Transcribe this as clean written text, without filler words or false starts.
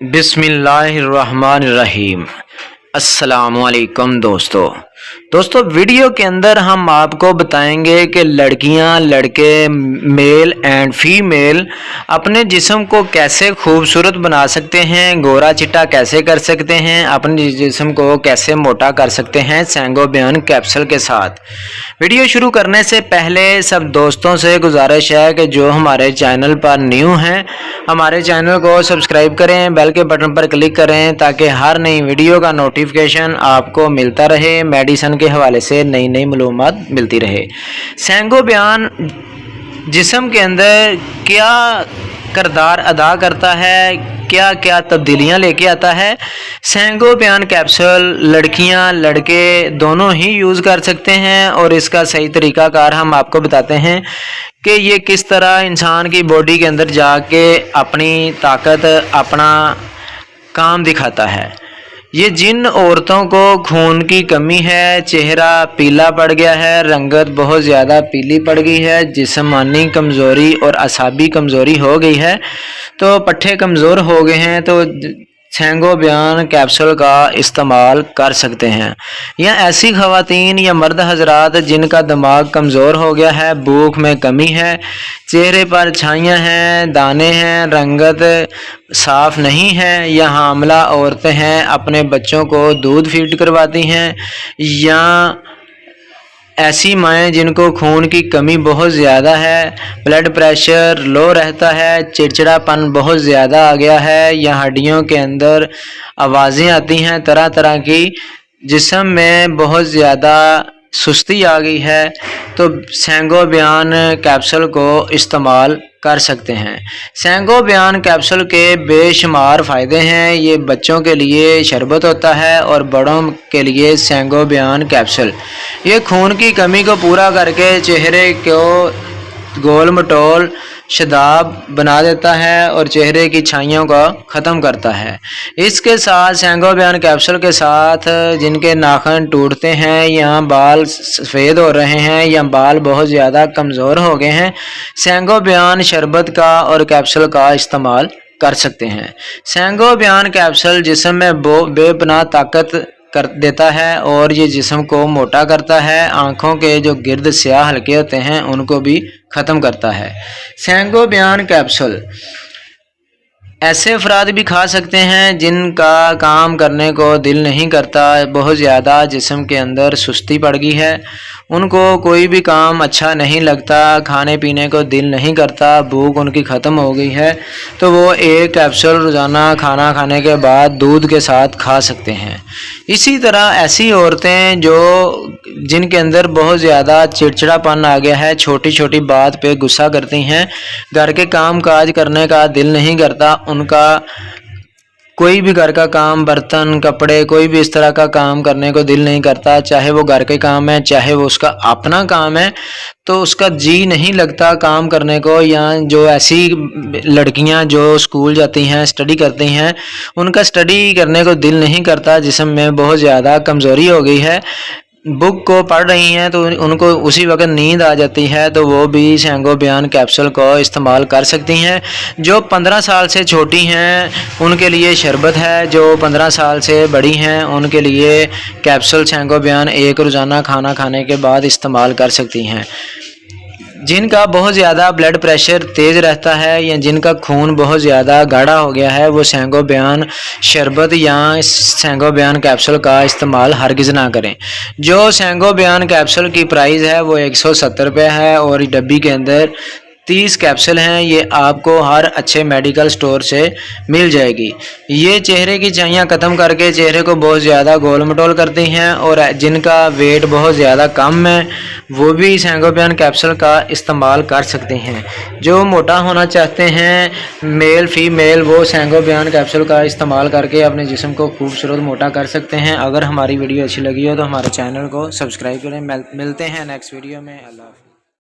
बिस्मिल्लाहिर्रहमानिर्रहीम। अस्सलामुअलैकुम दोस्तों, वीडियो के अंदर हम आपको बताएंगे कि लड़कियां लड़के मेल एंड फीमेल अपने जिस्म को कैसे खूबसूरत बना सकते हैं, गोरा चिट्टा कैसे कर सकते हैं, अपने जिस्म को कैसे मोटा कर सकते हैं सैंगोबियन कैप्सूल के साथ। वीडियो शुरू करने से पहले सब दोस्तों से गुजारिश है कि जो हमारे चैनल पर न्यू हैं हमारे चैनल को सब्सक्राइब करें, बेल के बटन पर क्लिक करें ताकि हर नई वीडियो का नोटिफिकेशन आपको मिलता रहे, मेडिसिन के हवाले से नई नई मालूमात मिलती रहे। सैंगोबियन जिस्म के अंदर क्या किरदार अदा करता है, क्या क्या तब्दीलियां लेके आता है। सैंगोबियन कैप्सूल लड़कियां लड़के दोनों ही यूज़ कर सकते हैं और इसका सही तरीक़ाकार हम आपको बताते हैं कि ये किस तरह इंसान की बॉडी के अंदर जाके अपनी ताकत अपना काम दिखाता है। ये जिन औरतों को खून की कमी है, चेहरा पीला पड़ गया है, रंगत बहुत ज़्यादा पीली पड़ गई है, जिस्मानी कमज़ोरी और असाबी कमज़ोरी हो गई है, तो पट्ठे कमज़ोर हो गए हैं, तो सैंगोबियन कैप्सूल का इस्तेमाल कर सकते हैं। या ऐसी ख़वातीन या मर्द हजरात जिनका दिमाग कमज़ोर हो गया है, भूख में कमी है, चेहरे पर छाइयाँ हैं, दाने हैं, रंगत साफ़ नहीं है, या हामला औरतें हैं अपने बच्चों को दूध फीड करवाती हैं, या ऐसी माएँ जिनको खून की कमी बहुत ज़्यादा है, ब्लड प्रेशर लो रहता है, चिड़चिड़ापन बहुत ज़्यादा आ गया है, या हड्डियों के अंदर आवाज़ें आती हैं तरह तरह की, जिस्म में बहुत ज़्यादा सुस्ती आ गई है, तो सैंगोबियन कैप्सूल को इस्तेमाल कर सकते हैं। सैंगोबियन कैप्सूल के बेशुमार फ़ायदे हैं। ये बच्चों के लिए शरबत होता है और बड़ों के लिए सैंगोबियन कैप्सूल ये खून की कमी को पूरा करके चेहरे को गोल मटोल शदाब बना देता है और चेहरे की छाइयों को ख़त्म करता है। इसके साथ सैंगोबियन कैप्सूल के साथ जिनके नाखून टूटते हैं या बाल सफ़ेद हो रहे हैं या बाल बहुत ज़्यादा कमज़ोर हो गए हैं, सैंगोबियन शरबत का और कैप्सूल का इस्तेमाल कर सकते हैं। सैंगोबियन कैप्सूल जिस्म में बेपनाह ताकत कर देता है और ये जिस्म को मोटा करता है। आँखों के जो गिर्द स्याह हल्के होते हैं उनको भी ख़त्म करता है। सैंगोबियन कैप्सूल ऐसे अफराद भी खा सकते हैं जिनका काम करने को दिल नहीं करता, बहुत ज़्यादा जिस्म के अंदर सुस्ती पड़ गई है, उनको कोई भी काम अच्छा नहीं लगता, खाने पीने को दिल नहीं करता, भूख उनकी ख़त्म हो गई है, तो वो एक कैप्सूल रोज़ाना खाना खाने के बाद दूध के साथ खा सकते हैं। इसी तरह ऐसी औरतें जिनके अंदर बहुत ज़्यादा चिड़चिड़ापन आ गया है, छोटी छोटी बात पे गुस्सा करती हैं, घर के काम काज करने का दिल नहीं करता, उनका कोई भी घर का काम, बर्तन कपड़े, कोई भी इस तरह का काम करने को दिल नहीं करता, चाहे वो घर के काम है चाहे वो उसका अपना काम है, तो उसका जी नहीं लगता काम करने को। या जो ऐसी लड़कियां जो स्कूल जाती हैं, स्टडी करती हैं, उनका स्टडी करने को दिल नहीं करता, जिस्म में बहुत ज़्यादा कमज़ोरी हो गई है, बुक को पढ़ रही हैं तो उनको उसी वक्त नींद आ जाती है, तो वो भी सैंगोबियन कैप्सूल को इस्तेमाल कर सकती हैं। जो 15 साल से छोटी हैं उनके लिए शरबत है, जो 15 साल से बड़ी हैं उनके लिए कैप्सूल सैंगोबियन एक रोज़ाना खाना खाने के बाद इस्तेमाल कर सकती हैं। जिनका बहुत ज़्यादा ब्लड प्रेशर तेज़ रहता है या जिनका खून बहुत ज़्यादा गाढ़ा हो गया है, वो सैंगोबियन शरबत या सैंगोबियन कैप्सूल का इस्तेमाल हरगिज़ ना करें। जो सैंगोबियन कैप्सूल की प्राइस है वो 170 रुपये है और डब्बी के अंदर 30 कैप्सूल हैं। ये आपको हर अच्छे मेडिकल स्टोर से मिल जाएगी। ये चेहरे की छाइयाँ ख़त्म करके चेहरे को बहुत ज़्यादा गोल मटोल करती हैं और जिनका वेट बहुत ज़्यादा कम है वो भी सैंगोबियन कैप्सूल का इस्तेमाल कर सकते हैं। जो मोटा होना चाहते हैं मेल फीमेल, वो सैंगोबियन कैप्सूल का इस्तेमाल करके अपने जिस्म को खूबसूरत मोटा कर सकते हैं। अगर हमारी वीडियो अच्छी लगी हो तो हमारे चैनल को सब्सक्राइब करें। मिलते हैं नेक्स्ट वीडियो में। अल्लाह।